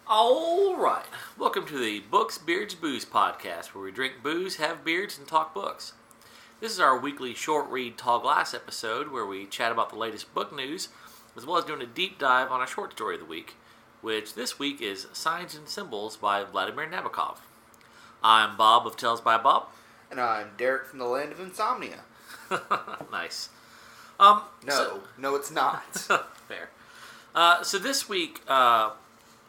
All right. Welcome to the Books, Beards, Booze podcast, where we drink booze, have beards, and talk books. This is our weekly short read tall glass episode where we chat about the latest book news, as well as doing a deep dive on a short story of the week, which this week is Signs and Symbols by Vladimir Nabokov. I'm Bob of TalesbyBob. And I'm Derek from the Land of Insomnia. Nice. No, it's not. Fair. So this week,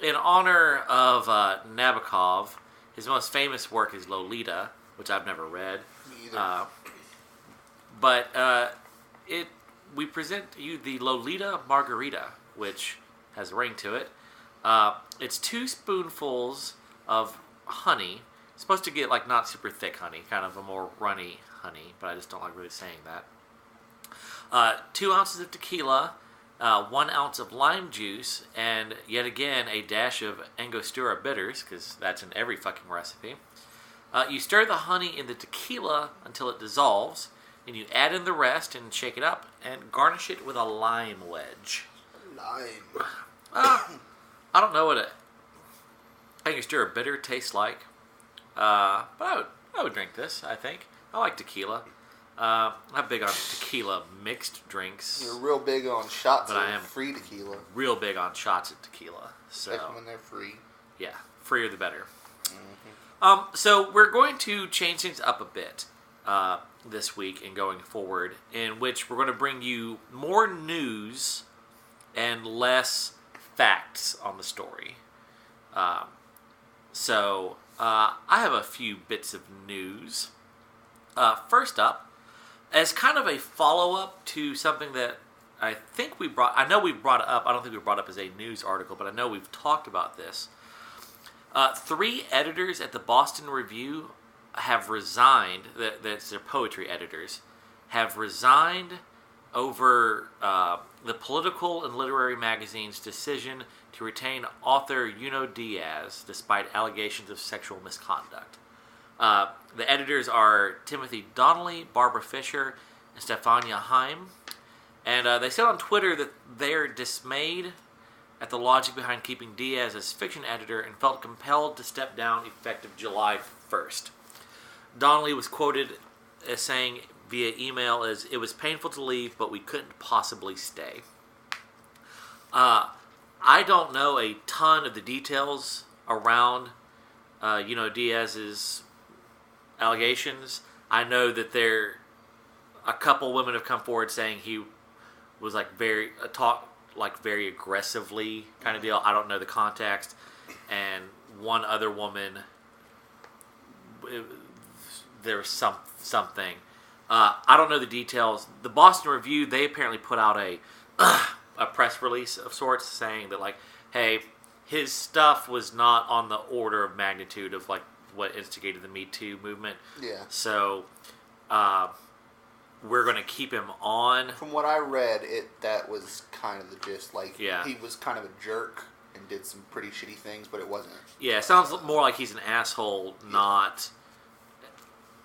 in honor of Nabokov, his most famous work is Lolita, which I've never read. Me either. But we present you the Lolita Margarita, which has a ring to it. It's 2 spoonfuls of honey. It's supposed to get like not super thick honey, kind of a more runny honey, but I just don't like really saying that. 2 ounces of tequila, 1 ounce of lime juice, and yet again a dash of Angostura bitters, because that's in every fucking recipe. You stir the honey in the tequila until it dissolves, and you add in the rest and shake it up, and garnish it with a lime wedge. Lime. I don't know what a Angostura bitter tastes like, but I would drink this, I think. I like tequila. I'm not big on tequila mixed drinks. You're real big on shots but of I am free tequila. Real big on shots of tequila. So Especially when they're free. yeah, freer the better. Mm-hmm. So we're going to change things up a bit this week and going forward, in which we're going to bring you more news and less facts on the story. So I have a few bits of news. First up, as kind of a follow-up to something that I think we brought... I know we brought it up. I don't think we brought it up as a news article, but I know we've talked about this. 3 editors at the Boston Review have resigned. That's their poetry editors. Have resigned over the political and literary magazine's decision to retain author Junot Diaz despite allegations of sexual misconduct. The editors are Timothy Donnelly, Barbara Fisher, and Stefania Heim. And they said on Twitter that they're dismayed at the logic behind keeping Diaz as fiction editor and felt compelled to step down effective July 1st. Donnelly was quoted as saying via email as, "It was painful to leave, but we couldn't possibly stay." I don't know a ton of the details around Diaz's allegations. I know that a couple women have come forward saying he was very aggressively kind of deal. I don't know the context. And one other woman, there was something. I don't know the details. The Boston Review, they apparently put out a press release of sorts saying that hey, his stuff was not on the order of magnitude of what instigated the Me Too movement. Yeah. So, we're going to keep him on. From what I read, that was kind of the gist. Yeah. He was kind of a jerk and did some pretty shitty things, but it wasn't. Yeah, it sounds more like he's an asshole, not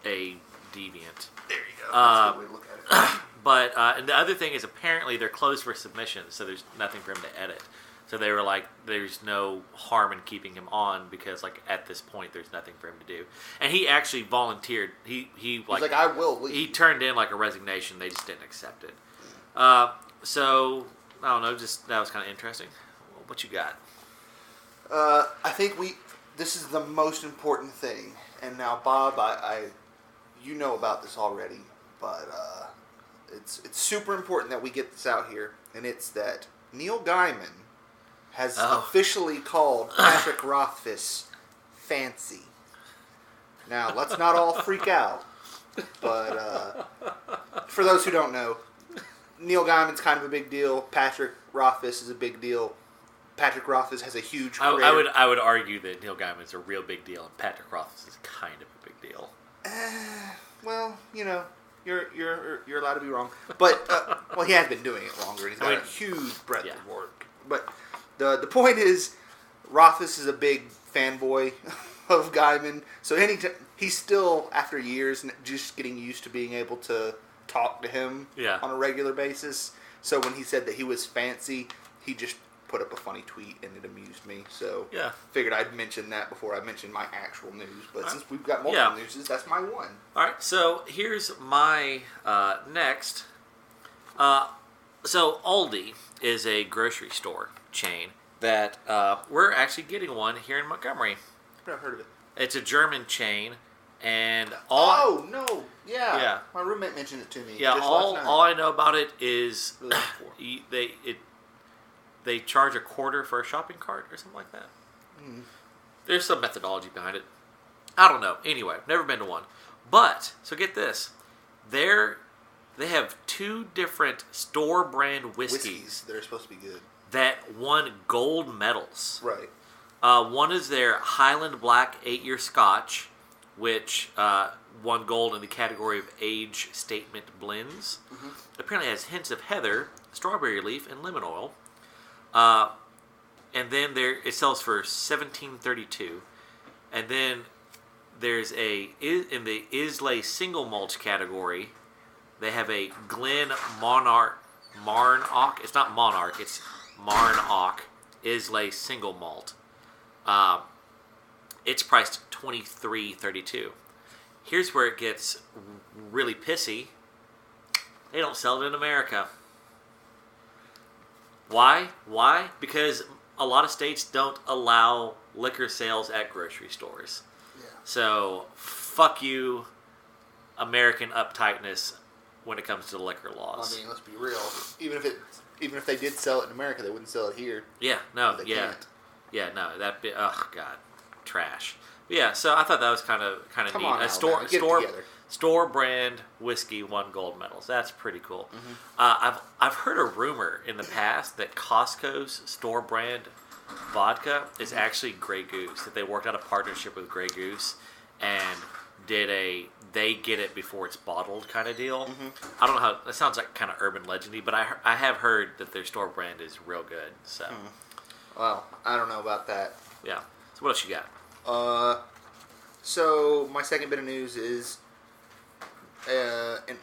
a deviant. There you go. That's a good way to look at it. But, and the other thing is apparently they're closed for submission, so there's nothing for him to edit. So they were like, there's no harm in keeping him on because, at this point, there's nothing for him to do. And he actually volunteered. He's like, I will leave. He turned in a resignation. They just didn't accept it. So I don't know. Just that was kind of interesting. What you got? I think this is the most important thing. And now, Bob, you know about this already, but it's super important that we get this out here. And it's that Neil Gaiman has officially called Patrick Rothfuss fancy. Now, let's not all freak out, but for those who don't know, Neil Gaiman's kind of a big deal. Patrick Rothfuss is a big deal. Patrick Rothfuss has a huge career. I would argue that Neil Gaiman's a real big deal, and Patrick Rothfuss is kind of a big deal. Well, you're allowed to be wrong, but he has been doing it longer, and he's got a huge breadth of work. But the point is, Rothfuss is a big fanboy of Gaiman, so he's still, after years, just getting used to being able to talk to him on a regular basis. So when he said that he was fancy, he just put up a funny tweet, and it amused me. So Yeah. figured I'd mention that before I mentioned my actual news. But Right. since we've got multiple newses, that's my one. All right, so here's my next. So Aldi is a grocery store chain that we're actually getting one here in Montgomery. I've never heard of it. It's a German chain, and no, yeah. Yeah. My roommate mentioned it to me. Yeah, just all last night. I know about it is Really looking for. they charge a quarter for a shopping cart or something like that. Mm. There's some methodology behind it. I don't know. Anyway, never been to one. But so get this, they have 2 different store brand whiskeys that are supposed to be good. that won gold medals. Right. One is their Highland Black 8-year Scotch, which won gold in the category of age statement blends. Mm-hmm. Apparently has hints of heather, strawberry leaf, and lemon oil. And then it sells for $17.32. And then there's in the Islay single malt category, they have a Glen Marnock. It's not Monarch, it's Marnock Islay single malt. It's priced $23.32. Here's where it gets really pissy. They don't sell it in America. Why? Because a lot of states don't allow liquor sales at grocery stores. Yeah. So, fuck you, American uptightness when it comes to the liquor laws. I mean, let's be real. Even if they did sell it in America, they wouldn't sell it here. Yeah, no, They yeah. can't. Yeah, no, oh god, trash. But yeah, so I thought that was kind of Come neat. on, A store Alabama, get it together. store brand whiskey won gold medals. That's pretty cool. Mm-hmm. I've heard a rumor in the past that Costco's store brand vodka is actually Grey Goose. That they worked out a partnership with Grey Goose and did they get it before it's bottled kind of deal. Mm-hmm. I don't know how that sounds like kind of urban legendy, but I have heard that their store brand is real good. So. Well, I don't know about that. Yeah. So what else you got? So my second bit of news is an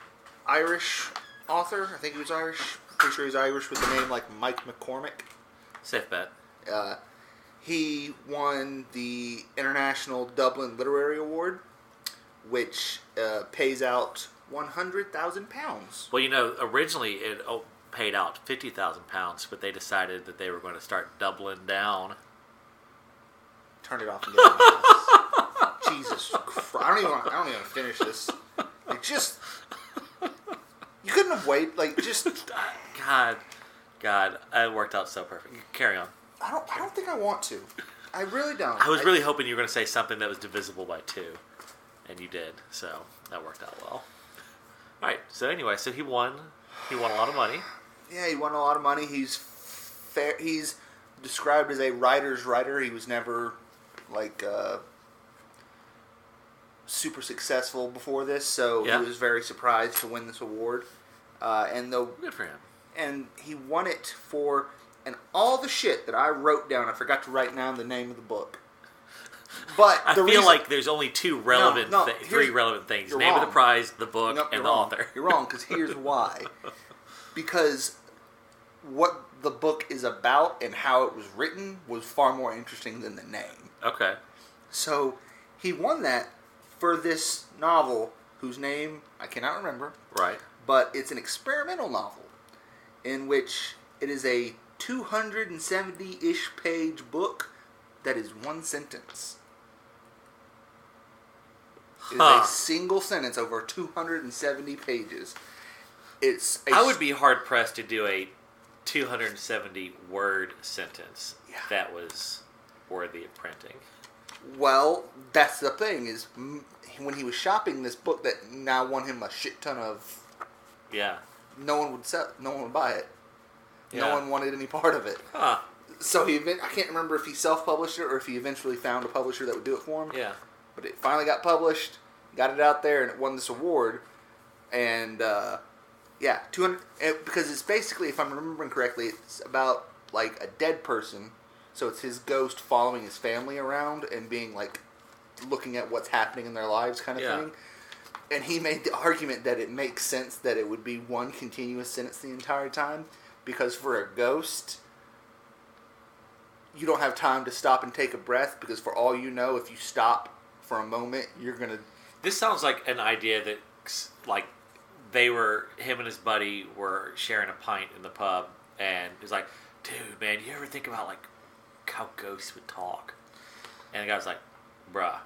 Irish author. I think he was Irish. Pretty sure he's Irish with the name like Mike McCormick. Safe bet. He won the International Dublin Literary Award, which pays out £100,000. Well, originally it paid out £50,000, but they decided that they were going to start doubling down. Turn it off and get out of my house. Jesus Christ! I don't even want to finish this. You couldn't have waited. God, it worked out so perfect. Carry on. I don't think I want to. I really don't. I was really hoping you were going to say something that was divisible by 2, and you did. So that worked out well. All right. So anyway, he won. He won a lot of money. Yeah, he won a lot of money. He's described as a writer's writer. He was never super successful before this, so he was very surprised to win this award. Good for him. And he won it for all the shit that I wrote down. I forgot to write down the name of the book. But I feel like there's only 2 relevant, 3 relevant things: name of the prize, the book, and the author. You're wrong, because here's why. Because what the book is about and how it was written was far more interesting than the name. Okay. So he won that for this novel, whose name I cannot remember. Right. But it's an experimental novel in which it is a 270-ish page book that is one sentence. It is a single sentence over 270 pages. I would be hard pressed to do a 270 word sentence that was worthy of printing. Well, that's the thing, is when he was shopping this book that now won him a shit ton of... Yeah. No one would buy it. Yeah. No one wanted any part of it. Huh. So I can't remember if he self-published it or if he eventually found a publisher that would do it for him. Yeah. But it finally got published, got it out there, and it won this award. And, 200... Because it's basically, if I'm remembering correctly, it's about, a dead person. So it's his ghost following his family around and being, looking at what's happening in their lives kind of thing. And he made the argument that it makes sense that it would be one continuous sentence the entire time. Because for a ghost, you don't have time to stop and take a breath because for all you know, if you stop for a moment, you're gonna. This sounds like an idea that, like, him and his buddy were sharing a pint in the pub, and he's like, "Dude, man, you ever think about like how ghosts would talk?" And the guy was like, "Bruh,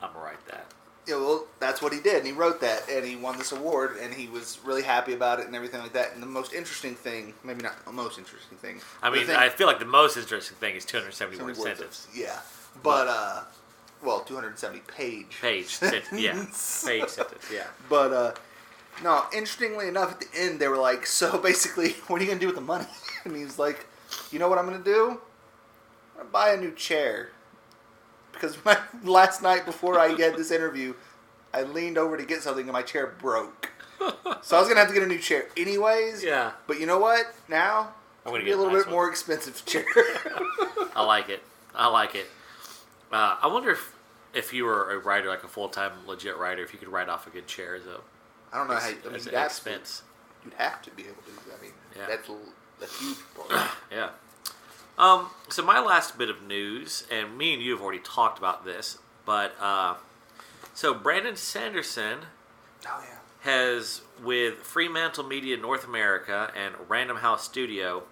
I'm gonna write that." Yeah, well, that's what he did, and he wrote that, and he won this award, and he was really happy about it and everything like that. And the most interesting thing, maybe not the most interesting thing. I mean, I feel like the most interesting thing is 270 word sentence. Yeah, but 270 page. Yeah, page sentence. Yeah. But no, interestingly enough, at the end they were like, "So basically, what are you gonna do with the money?" And he was like, "You know what I'm gonna do? I'm gonna buy a new chair." Because last night before I had this interview, I leaned over to get something and my chair broke. So I was going to have to get a new chair anyways. Yeah. But you know what? Now, I'm going to get a little bit more expensive chair. I like it. I wonder if you were a writer, like a full-time legit writer, if you could write off a good chair as I don't know how as an expense. You'd have to be able to do that. I mean, yeah. That's a huge part. Yeah. So my last bit of news, and me and you have already talked about this, but so Brandon Sanderson has, with Fremantle Media North America and Random House Studio,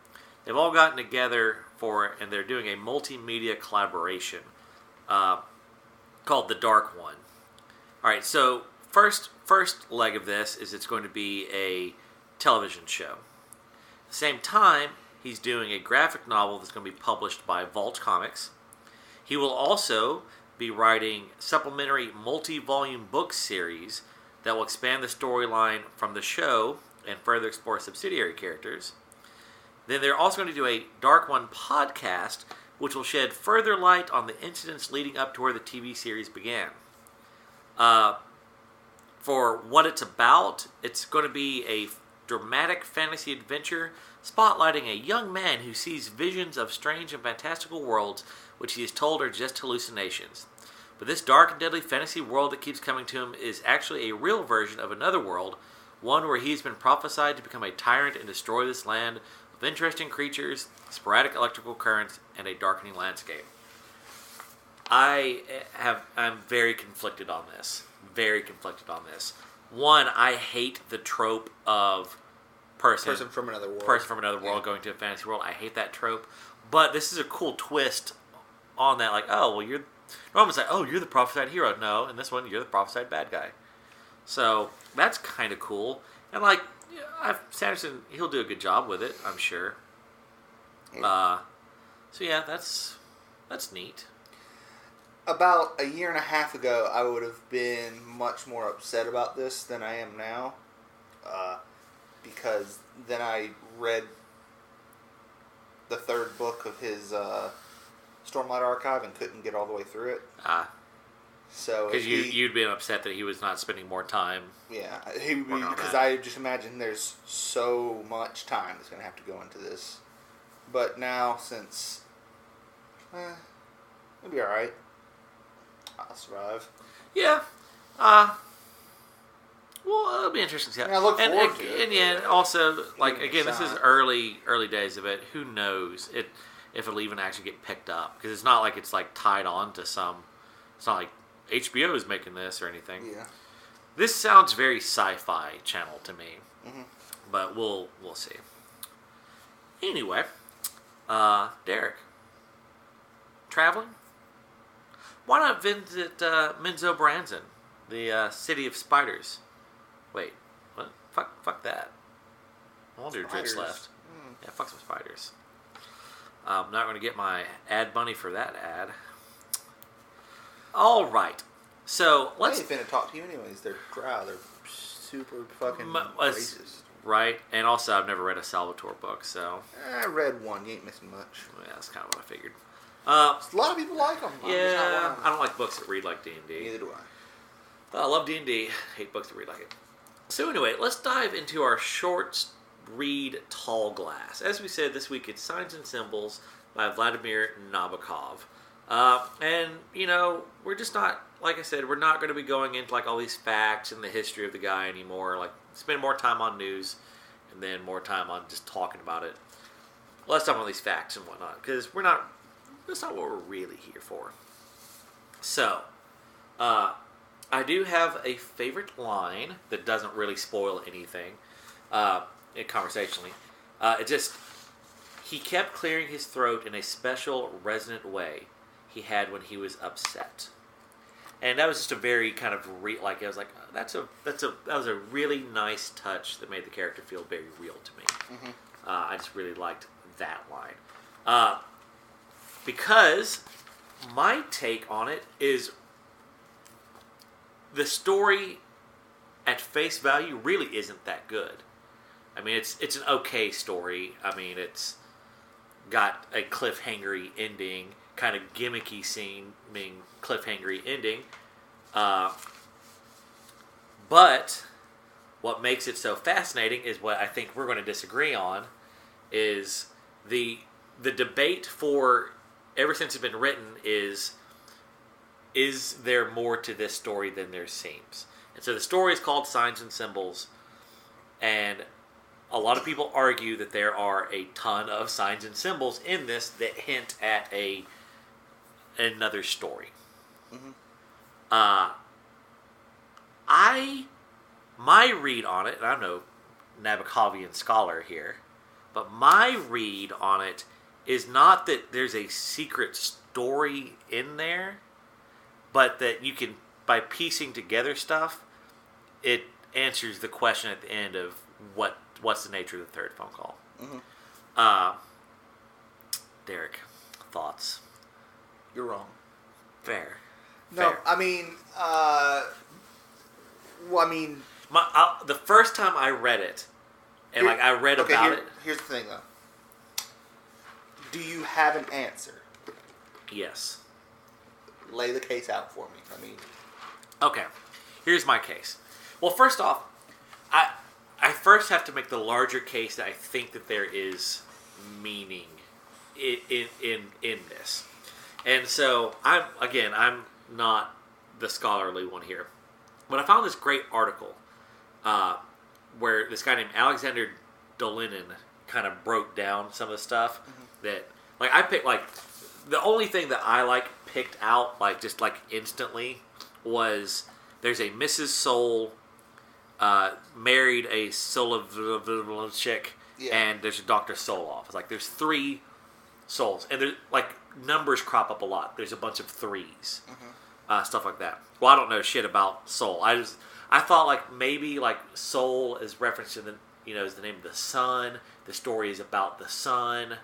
they've all gotten together and they're doing a multimedia collaboration called The Dark One. All right, so first leg of this is it's going to be a television show. At the same time, he's doing a graphic novel that's going to be published by Vault Comics. He will also be writing supplementary multi-volume book series that will expand the storyline from the show and further explore subsidiary characters. Then they're also going to do a Dark One podcast, which will shed further light on the incidents leading up to where the TV series began. For what it's about, it's going to be a dramatic fantasy adventure spotlighting a young man who sees visions of strange and fantastical worlds which he is told are just hallucinations. But this dark and deadly fantasy world that keeps coming to him is actually a real version of another world, one where he's been prophesied to become a tyrant and destroy this land with interesting creatures, sporadic electrical currents, and a darkening landscape. I'm very conflicted on this. One, I hate the trope of person from another world going to a fantasy world. I hate that trope. But this is a cool twist on that. Like, oh, well, normally it's like, oh, you're the prophesied hero. No, in this one, you're the prophesied bad guy. So that's kind of cool. And like, Sanderson, he'll do a good job with it, I'm sure. So yeah, that's neat. About a year and a half ago, I would have been much more upset about this than I am now. Because then I read the third book of his Stormlight Archive and couldn't get all the way through it. So because you'd been upset that he was not spending more time. Yeah, because I just imagine there's so much time that's going to have to go into this. But now, since it'll be all right. I'll survive. Yeah. Well, it'll be interesting to see. I look forward to it. And yeah, also, like, again, this is early days of it. Who knows if it'll even actually get picked up. Because it's not like it's, like, tied on to some... It's not like HBO is making this or anything. Yeah. This sounds very sci-fi channel to me. Mm-hmm. But we'll see. Anyway, Derek. Traveling? Why not visit Minzo Branson, the city of spiders? Wait, what? Fuck that. All your drits left. Yeah, fuck some spiders. I'm not going to get my ad money for that ad. All right. So, let's... I ain't finna talk to you anyways. They're dry. They're super fucking racist. Right. And also, I've never read a Salvatore book, so... I read one. You ain't missing much. Yeah, that's kind of what I figured. A lot of people like them. Yeah, I don't like books that read like D&D. Neither do I. I love D&D. Hate books that read like it. So anyway, let's dive into our short read Tall Glass. As we said, this week it's Signs and Symbols by Vladimir Nabokov. And, you know, we're just not, like I said, we're not going to be going into like all these facts and the history of the guy anymore. Like, spend more time on news and then more time on just talking about it. Less time on these facts and whatnot. Because we're not that's not what we're really here for. So, I do have a favorite line that doesn't really spoil anything, conversationally. He kept clearing his throat in a special, resonant way he had when he was upset. And that was just a very kind of I was like, that was a really nice touch that made the character feel very real to me. Mm-hmm. I just really liked that line. Because my take on it is the story at face value really isn't that good. I mean, it's an okay story. I mean, it's got a cliffhangery ending, kind of gimmicky seeming cliffhangery ending. But what makes it so fascinating is what I think we're going to disagree on is the debate for ever since it's been written is there more to this story than there seems? And so the story is called Signs and Symbols, and a lot of people argue that there are a ton of signs and symbols in this that hint at another story. Mm-hmm. My read on it, and I'm no Nabokovian scholar here, but my read on it is not that there's a secret story in there, but that you can, by piecing together stuff, it answers the question at the end of what's the nature of the third phone call. Mm-hmm. Derek, thoughts? You're wrong. Fair. No, Fair. I mean, the first time I read it, and I read about it. Here's the thing, though. Do you have an answer? Yes. Lay the case out for me. Okay. Here's my case. Well, first off, I first have to make the larger case that I think that there is meaning in this. And so I'm not the scholarly one here. But I found this great article where this guy named Alexander Dolinin kind of broke down some of the stuff that, I picked, the only thing that I, picked out, instantly was there's a Mrs. Soul married a Solovich chick, and there's a Dr. Soloff. It's there's 3 souls, and there's, numbers crop up a lot. There's a bunch of 3s. Stuff like that. Well, I don't know shit about soul. I thought maybe soul is referenced to is the name of the sun. The story is about the sun,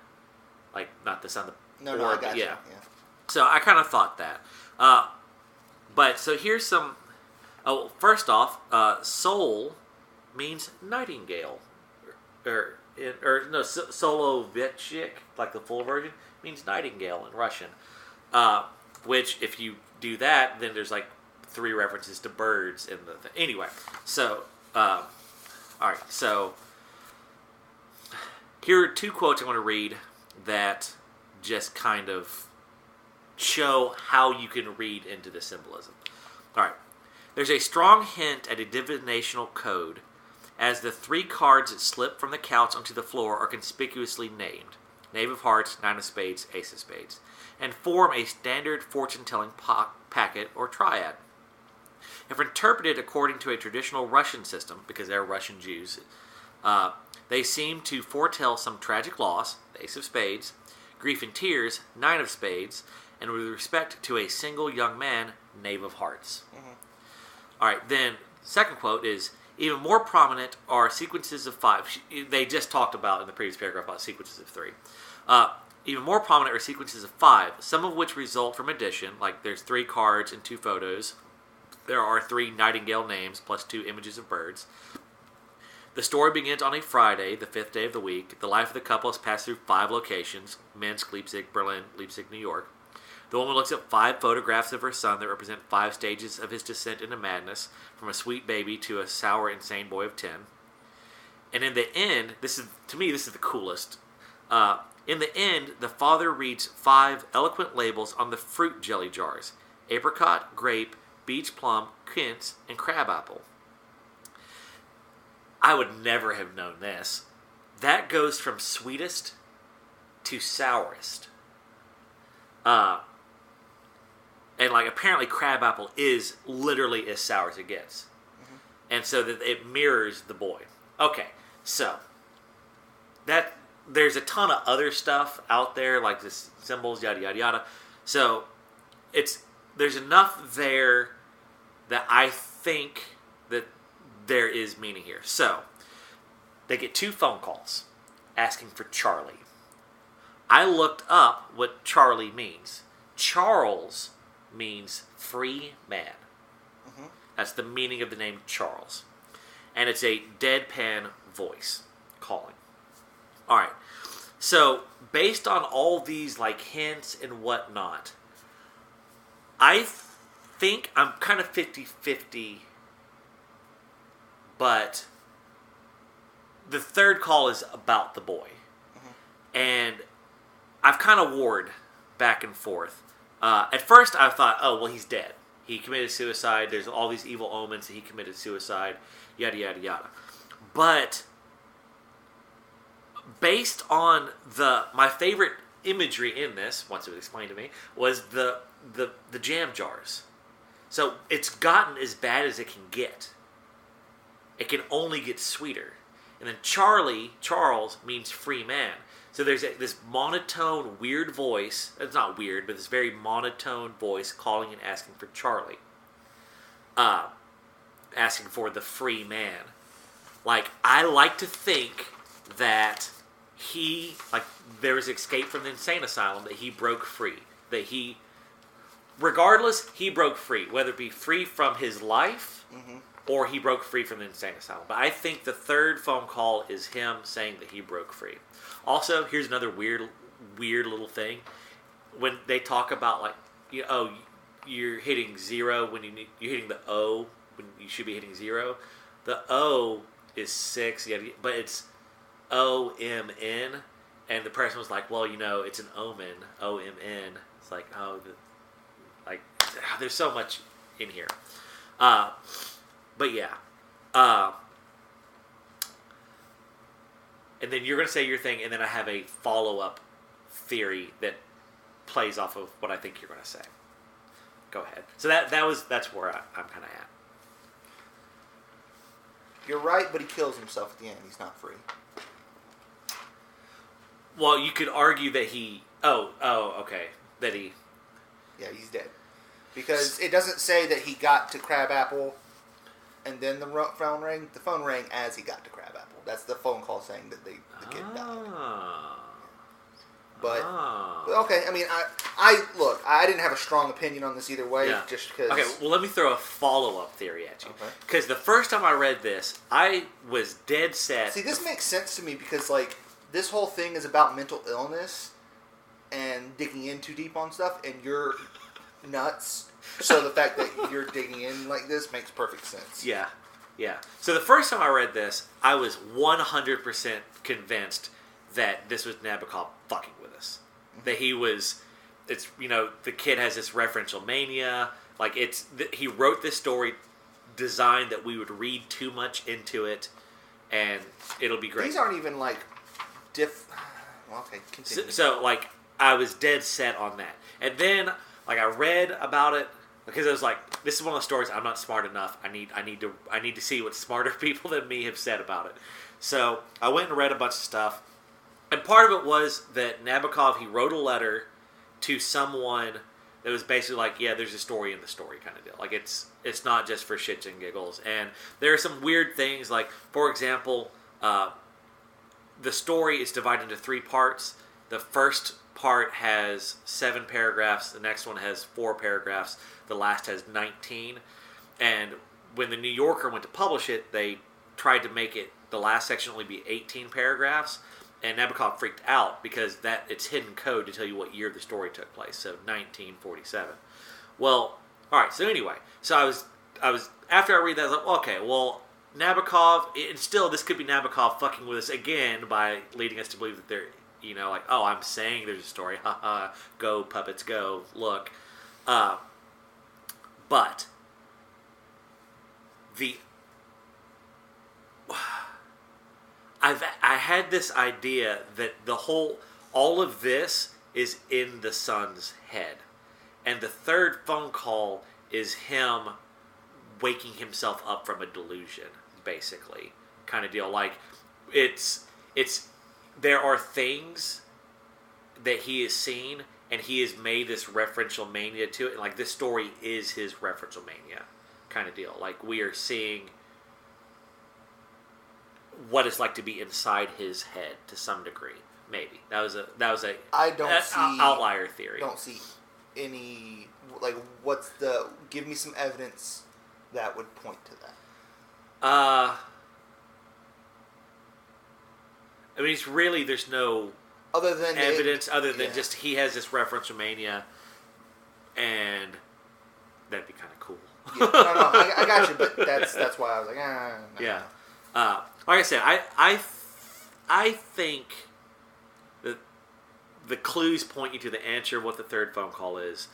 not the sun. No, I got you. Yeah. So I kind of thought that. But so here's some. Oh, first off, soul means nightingale, or no, Solovitchik, the full version, means nightingale in Russian. Which, if you do that, then there's 3 references to birds in the thing. Anyway, so all right, so here are 2 quotes I want to read that just kind of show how you can read into the symbolism. All right, there's a strong hint at a divinational code, as the 3 cards that slip from the couch onto the floor are conspicuously named: Knave of Hearts, 9 of Spades, Ace of Spades, and form a standard fortune-telling packet or triad. If interpreted according to a traditional Russian system, because they're Russian Jews, they seem to foretell some tragic loss, the Ace of Spades, grief and tears, 9 of Spades, and with respect to a single young man, Knave of Hearts. Mm-hmm. All right, then, second quote is, even more prominent are sequences of 5. They just talked about, in the previous paragraph, about sequences of 3. Even more prominent are sequences of 5, some of which result from addition, there's 3 cards and 2 photos. There are 3 nightingale names plus 2 images of birds. The story begins on a Friday, the 5th day of the week. The life of the couple has passed through 5 locations: Minsk, Leipzig, Berlin, Leipzig, New York. The woman looks at 5 photographs of her son that represent 5 stages of his descent into madness, from a sweet baby to a sour, insane boy of 10. And in the end, this is the coolest. In the end, the father reads 5 eloquent labels on the fruit jelly jars: apricot, grape, beach plum, quince, and crabapple. I would never have known this. That goes from sweetest to sourest. And like apparently crabapple is literally as sour as it gets. And so that it mirrors the boy. Okay, so that there's a ton of other stuff out there, like this symbols, yada yada yada. So there's enough there that I think that there is meaning here. So they get 2 phone calls asking for Charlie. I looked up what Charlie means. Charles means free man. That's the meaning of the name Charles. And it's a deadpan voice calling. All right. So, based on all these like hints and whatnot, I think I'm kind of 50-50, but the third call is about the boy. And I've kind of warred back and forth. At first I thought, oh, well, he's dead. He committed suicide. There's all these evil omens that he committed suicide, yada, yada, yada. But based on my favorite imagery in this, once it was explained to me, was the jam jars. So it's gotten as bad as it can get. It can only get sweeter. And then Charles, means free man. So there's this monotone, weird voice. It's not weird, but this very monotone voice calling and asking for Charlie. Asking for the free man. Like, I like to think that there was escape from the insane asylum, that he broke free. That regardless, he broke free. Whether it be free from his life, or he broke free from the insane asylum. But I think the third phone call is him saying that he broke free. Also, here's another weird little thing. When they talk about like, you're hitting 0 when you're hitting the O when you should be hitting 0. The O is 6, but it's O-M-N, and the person was like, well, it's an omen, O-M-N. It's like, there's so much in here. But yeah. And then you're going to say your thing, and then I have a follow-up theory that plays off of what I think you're going to say. Go ahead. So that's where I'm kind of at. You're right, but he kills himself at the end. He's not free. Well, you could argue that he... okay. That he... Yeah, he's dead. Because it doesn't say that he got to Crabapple and then the phone rang. The phone rang as he got to Crabapple. That's the phone call saying that the kid died. But okay, I mean, I didn't have a strong opinion on this either way, just because. Okay, well, let me throw a follow-up theory at you. Because the first time I read this, I was dead set. See, this makes sense to me because like this whole thing is about mental illness and digging in too deep on stuff, and you're nuts. So the fact that you're digging in like this makes perfect sense. Yeah. So the first time I read this, I was 100% convinced that this was Nabokov fucking with us. That he was, the kid has this referential mania. Like, he wrote this story designed that we would read too much into it, and it'll be great. These aren't even, like, well, okay, continue. So, like, I was dead set on that. And then, like, I read about it, because I was like, this is one of the stories I'm not smart enough. I need to see what smarter people than me have said about it. So I went and read a bunch of stuff. And part of it was that Nabokov, he wrote a letter to someone that was basically like, yeah, there's a story in the story kind of deal. Like, it's not just for shits and giggles. And there are some weird things, like, for example, the story is divided into 3 parts. The first part has 7 paragraphs. The next one has 4 paragraphs. The last has 19. And when the New Yorker went to publish it, they tried to make it, the last section only be 18 paragraphs. And Nabokov freaked out because it's hidden code to tell you what year the story took place. So 1947. Well, all right. So anyway, so I was after I read that, I was like, okay, well, Nabokov, and still this could be Nabokov fucking with us again by leading us to believe that they're, like, oh, I'm saying there's a story. Haha, go puppets, go. Look. But I had this idea that all of this is in the son's head. And the third phone call is him waking himself up from a delusion, basically. Kind of deal. Like, it's there are things that he has seen, and he has made this referential mania to it. And, like, this story is his referential mania kind of deal. Like, we are seeing what it's like to be inside his head to some degree. Maybe that was a I don't see outlier theory. Don't see any, like, give me some evidence that would point to that. I mean, it's really, there's no other than evidence other than just he has this referential mania, and that'd be kind of cool. Yeah, no, I got you, but that's why I was like, no. Yeah. Like I said, I think that the clues point you to the answer of what the third phone call is,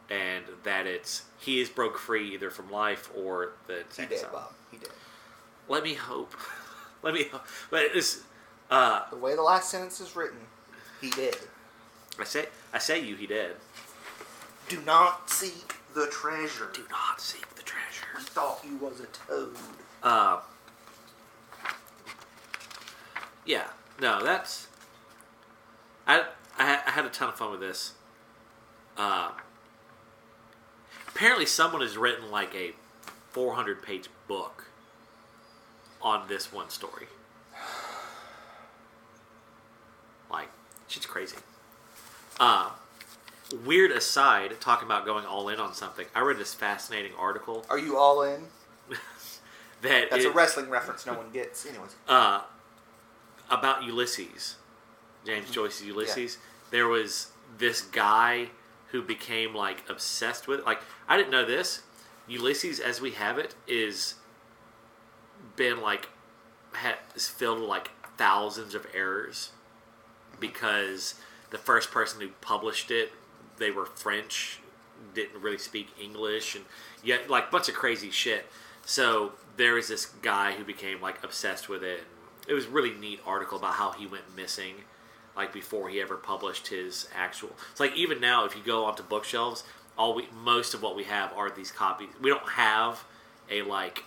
and that he is broke free either from life or the he did, Bob. He did. Let me hope. But it's the way the last sentence is written, he did. I say he did. Do not seek the treasure. Do not seek the treasure. He thought he was a toad. Yeah. No, that's... I had a ton of fun with this. Apparently someone has written like a 400-page book on this one story. Like, shit's crazy. Weird aside, talking about going all in on something, I read this fascinating article. Are you all in? That's a wrestling reference no one gets. Anyways. About Ulysses. James Joyce's Ulysses. Yeah. There was this guy who became, like, obsessed with it. Like, I didn't know this. Ulysses, as we have it, is filled with, like, thousands of errors. Because the first person who published it, they were French, didn't really speak English, and yet, like, a bunch of crazy shit. So there was this guy who became, like, obsessed with it. It was a really neat article about how he went missing, like, before he ever published his actual... It's like, even now, if you go onto bookshelves, most of what we have are these copies. We don't have a, like,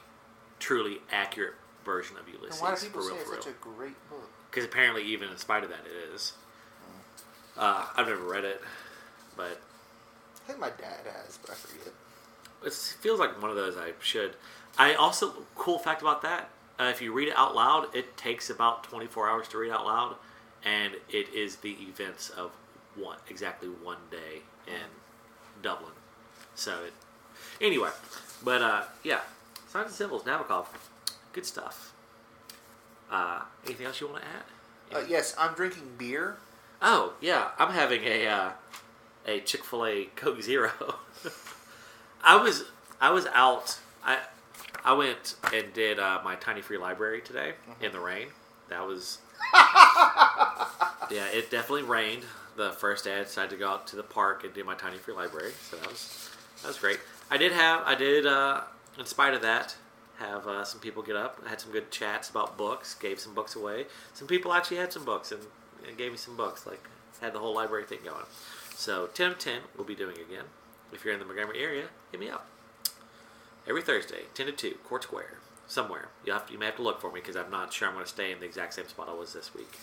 truly accurate version of Ulysses. And why do people say it's such a great book? Because apparently, even in spite of that, it is. I've never read it, but... I think my dad has, but I forget. It feels like one of those I should. Cool fact about that, if you read it out loud, it takes about 24 hours to read out loud, and it is the events of exactly one day in Dublin. So, anyway, but yeah, Signs and Symbols, Nabokov, good stuff. Anything else you want to add? Yes, I'm drinking beer. Oh, yeah, I'm having a Chick-fil-A Coke Zero. I was out. I went and did my tiny free library today in the rain. That was yeah. It definitely rained the first day. I decided to go out to the park and do my tiny free library. So that was great. I did in spite of that, have some people get up. I had some good chats about books. Gave some books away. Some people actually had some books and gave me some books. Like, had the whole library thing going. So 10 of 10 we'll be doing again. If you're in the Montgomery area, hit me up. Every Thursday, 10 to 2, Court Square, somewhere. You may have to look for me because I'm not sure I'm going to stay in the exact same spot I was this week.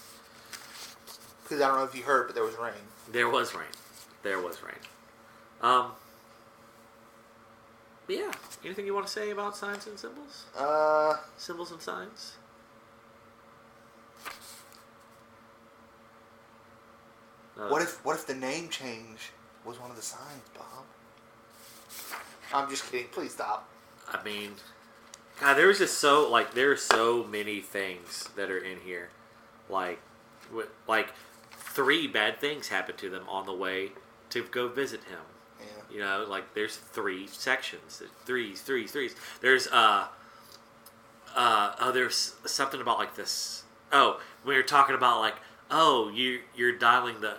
Because I don't know if you heard, but there was rain. There was rain. But yeah, anything you want to say about signs and symbols? Symbols and signs? What if the name change was one of the signs, Bob? I'm just kidding. Please stop. I mean, God, there's so many things that are in here. Like 3 bad things happened to them on the way to go visit him. Yeah. You know, like, there's 3 sections. There's threes. There's there's something about, like, this. Oh, we were talking about, like, you're dialing the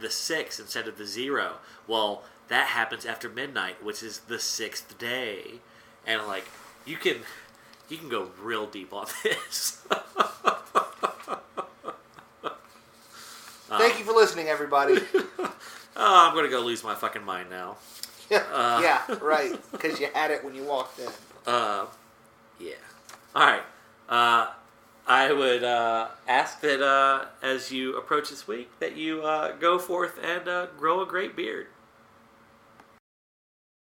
6 instead of the 0. Well, that happens after midnight, which is the 6th day, and, like, you can go real deep on this. Thank you for listening, everybody. I'm going to go lose my fucking mind now. Yeah, right. Because you had it when you walked in. Yeah. All right. I would ask that as you approach this week, that you go forth and grow a great beard.